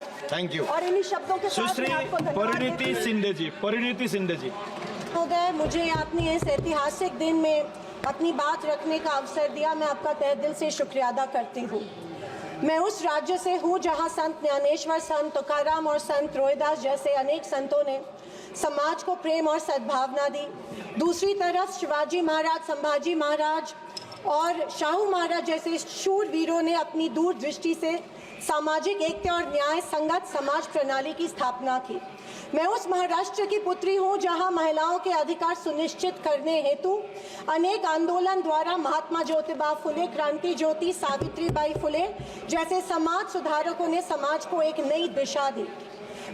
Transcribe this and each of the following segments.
Thank you. और इन्हीं शब्दों के साथ सुश्री मैं आपको धन्यवाद परिणीति देती हूँ। शिंदे जी हो गए, मुझे आपने इस ऐतिहासिक दिन में अपनी बात रखने का अवसर दिया, मैं आपका तहे दिल से शुक्रिया अदा करती हूँ। मैं उस राज्य से हूँ जहाँ संत ज्ञानेश्वर, संत तुकाराम और संत रोहिदास जैसे अनेक संतों ने समाज को प्रेम और सद्भावना दी। दूसरी तरफ शिवाजी महाराज, संभाजी महाराज और शाहू महाराज जैसे शूर वीरों ने अपनी दूरदृष्टि से सामाजिक एकता और न्याय संगत समाज प्रणाली की स्थापना की। मैं उस महाराष्ट्र की पुत्री हूँ जहाँ महिलाओं के अधिकार सुनिश्चित करने हेतु अनेक आंदोलन द्वारा महात्मा ज्योतिबा फुले, क्रांति ज्योति सावित्रीबाई फुले जैसे समाज सुधारकों ने समाज को एक नई दिशा दी।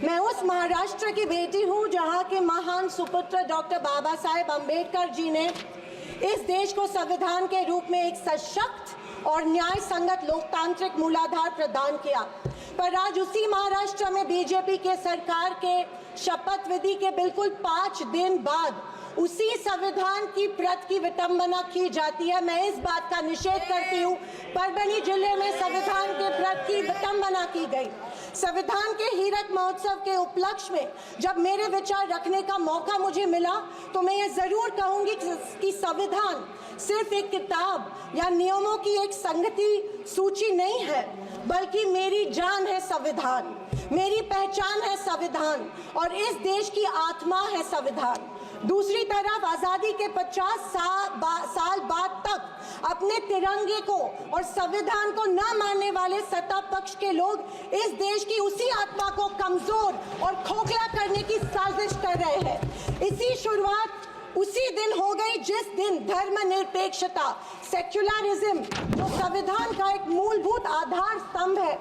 मैं उस महाराष्ट्र की बेटी हूँ जहाँ के महान सुपुत्र डॉक्टर बाबा साहेब अम्बेडकर जी ने इस देश को संविधान के रूप में एक सशक्त और न्याय संगत लोकतांत्रिक मूलाधार प्रदान किया। पर आज उसी महाराष्ट्र में बीजेपी के सरकार के शपथ विधि के बिल्कुल 5 दिन बाद उसी संविधान की प्रत की विटंबना की जाती है। मैं इस बात का निषेध करती हूँ। परभणी जिले में संविधान के प्रत की विटंबना की गई। संविधान के हीरक महोत्सव के उपलक्ष्य में जब मेरे विचार रखने का मौका मुझे मिला तो मैं ये जरूर कहूंगी कि संविधान सिर्फ एक किताब या नियमों की एक संगति सूची नहीं है, बल्कि मेरी जान है संविधान, मेरी पहचान है संविधान और इस देश की आत्मा है संविधान। दूसरी तरफ आज़ादी के 50 साल बाद तक अपने तिरंगे को और संविधान को न मानने वाले सत्ता पक्ष के लोग इस देश की उसी आत्मा को कमजोर और खोखला करने की साजिश कर रहे हैं। इसी शुरुआत उसी दिन हो गई जिस दिन धर्मनिरपेक्षता, सेक्युलरिज्म जो संविधान का एक मूलभूत आधार स्तंभ है,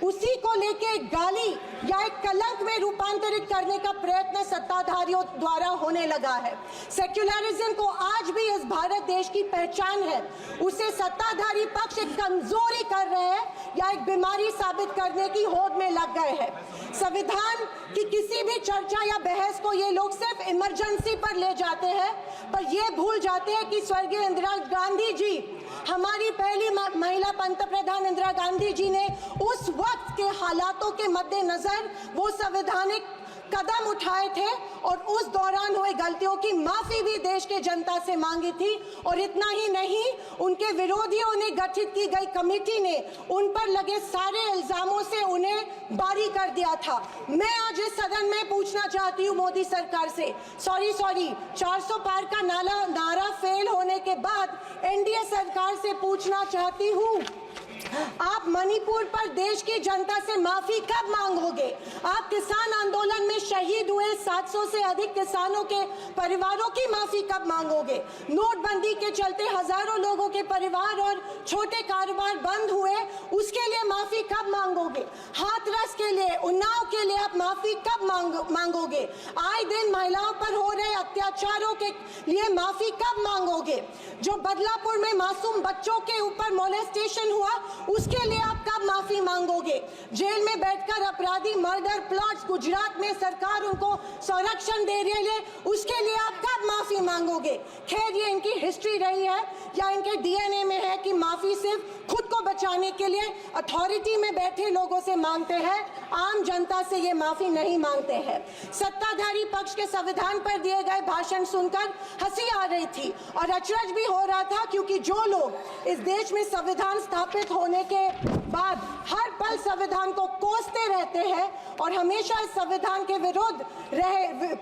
उसी को लेके गाली या एक कलंक में रूपांतरित करने का प्रयत्न सत्ताधारियों द्वारा होने लगा है। सेक्युलरिज्म को आज भी इस भारत देश की पहचान है, उसे सत्ताधारी पक्ष एक कमजोरी कर रहे हैं या एक बीमारी साबित करने की होड़ में लग गए हैं। संविधान की किसी भी चर्चा या बहस को ये लोग सिर्फ इमरजेंसी पर ले जाते हैं, पर ये भूल जाते हैं कि स्वर्गीय इंदिरा गांधी जी, हमारी पहली महिला पंतप्रधान इंदिरा गांधी जी ने उस वक्त के हालातों के मद्देनजर वो संवैधानिक कदम उठाए थे और उस दौरान हुए गलतियों की माफी भी देश के जनता से मांगी थी। और इतना ही नहीं, उनके विरोधियों ने गठित की गई कमेटी ने उन पर लगे सारे इल्जामों से उन्हें बारी कर दिया था। मैं आज इस सदन में पूछना चाहती हूँ मोदी सरकार से, सॉरी 400 पार का नारा फेल होने के बाद एनडीए सरकार से पूछना चाहती हूँ, आप मणिपुर पर देश की जनता से माफी कब मांगोगे? आप किसान आंदोलन में शहीद हुए 700 से अधिक किसानों के परिवारों की माफी कब मांगोगे? नोटबंदी के चलते हजारों लोगों के परिवार और छोटे कारोबार बंद हुए, उसके लिए माफी कब मांगोगे? हाथरस के लिए, उन्नाव के लिए आप माफी कब मांगोगे? आए दिन महिलाओं पर हो रहे अत्याचारों के लिए माफी कब मांगोगे? जो बदलापुर में मासूम बच्चों के ऊपर मोलेस्टेशन हुआ, उसके लिए आप कब माफी मांगोगे? जेल में बैठकर अपराधी मर्डर प्लॉट्स गुजरात में सरकार उनको संरक्षण दे रही है, उसके लिए आप कब माफी मांगोगे? खैर, ये इनकी हिस्ट्री रही है या इनके डीएनए में है कि माफी सिर्फ खुद को बचाने के लिए अथॉरिटी में बैठे लोगों से मांगते हैं, आम जनता से ये माफी नहीं मांगते हैं। सत्ताधारी पक्ष के संविधान पर दिए गए भाषण सुनकर हंसी आ रही थी और अचरज भी हो रहा था, क्योंकि जो लोग इस देश में संविधान स्थापित होने के बाद हर पल संविधान को कोसते रहते हैं और हमेशा इस संविधान के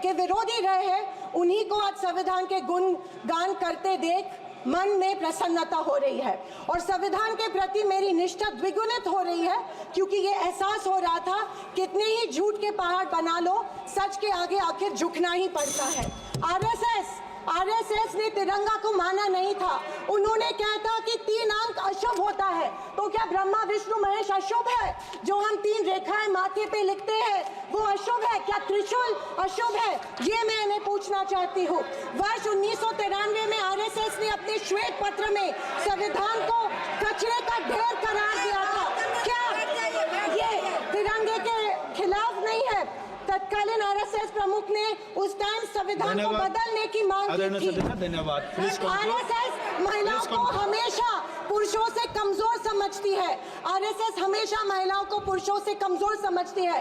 विरोधी रहे हैं, उन्हीं को आज संविधान के गुणगान करते देख मन में प्रसन्नता हो रही है और संविधान के प्रति मेरी निष्ठा द्विगुणित हो रही है, क्योंकि ये एहसास हो रहा था कितने ही झूठ के पहाड़ बना लो, सच के आगे आखिर झुकना ही पड़ता है। आरएसएस ने तिरंगा को माना नहीं था। उन्होंने कहा था कि 3 अंक अशुभ होता है, तो क्या ब्रह्मा विष्णु महेश अशुभ है? जो हम 3 रेखाएं माथे पे लिखते हैं वो अशुभ है? क्या त्रिशूल अशुभ है? ये मैं इन्हें पूछना चाहती हूँ। वर्ष 1993 में आरएसएस ने अपने श्वेत पत्र में संविधान को कचरे का ढेर करार दिया था। क्या ये तिरंगे के खिलाफ नहीं है? तत्कालीन आरएसएस प्रमुख ने उस टाइम संविधान को बदलने की मांग की थी। धन्यवाद। आरएसएस महिलाओं को हमेशा पुरुषों से कमजोर समझती है। आरएसएस हमेशा महिलाओं को पुरुषों से कमजोर समझती है।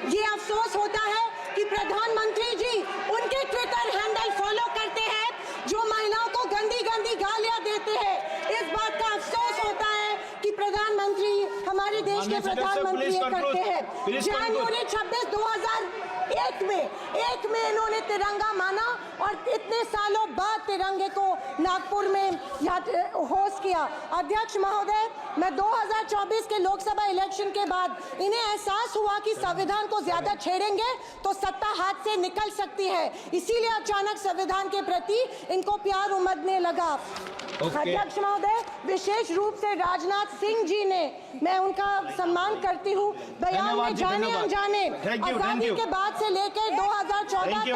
ये अफसोस होता है कि प्रधानमंत्री जी उनके ट्विटर हैंडल फॉलो करते हैं जो महिलाओं को गंदी गंदी गालियां देते हैं। इस बात का अफसोस होता है कि प्रधानमंत्री हमारे देश के प्रधानमंत्री ये करते हैं। जनवरी 26, 2001 में इन्होंने तिरंगा माना और इतने सालों बाद तिरंगे को नागपुर में होस्ट किया। अध्यक्ष महोदय, मैं 2024 के लोकसभा इलेक्शन के बाद इन्हें एहसास हुआ कि संविधान को ज्यादा छेड़ेंगे तो सत्ता हाथ से निकल सकती है, इसीलिए अचानक संविधान के प्रति इनको प्यार उमड़ने लगा। अध्यक्ष महोदय, विशेष रूप से राजनाथ सिंह जी ने, मैं उनका सम्मान करती हूँ, बयान में जाने अनजाने आजादी के बाद से लेकर 2014 तक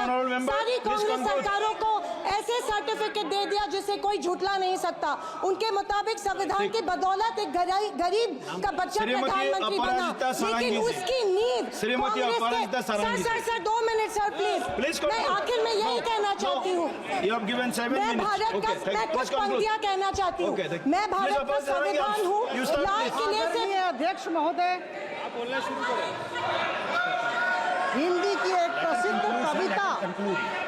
सारी कांग्रेस सरकारों को ऐसे सर्टिफिकेट दे दिया जिसे कोई झूठला नहीं सकता। उनके मुताबिक संविधान की बदौलत एक गरीब का बच्चा प्रधानमंत्री बना, लेकिन उसकी नींद सर 2 मिनट सर प्लीज। मैं आखिर में यही कहना चाहती हूँ, मैं भारत का, मैं कुछ पंक्तियाँ कहना चाहती हूँ। मैं भारत का संविधान हूँ, लाल किले से। अध्यक्ष महोदय, हिंदी की एक प्रसिद्ध कविता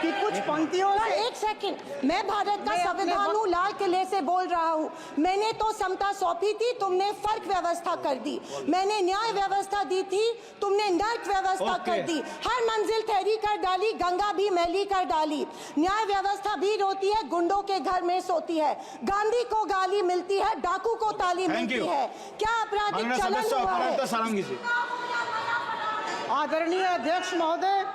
की कुछ पंक्तियों से। एक सेकंड, मैं भारत का संविधान हूँ, लाल किले से बोल रहा हूँ। मैंने तो समता सौंपी थी, तुमने फर्क व्यवस्था कर दी। मैंने न्याय व्यवस्था दी थी, तुमने नर्क व्यवस्था कर दी। हर मंजिल ठहरी कर डाली, गंगा भी मैली कर डाली। न्याय व्यवस्था भी रोती है, गुंडों के घर में सोती है। गांधी को गाली मिलती है, डाकू को ताली मिलती है। क्या आपराधिक चलन हुआ है? आदरणीय अध्यक्ष महोदय,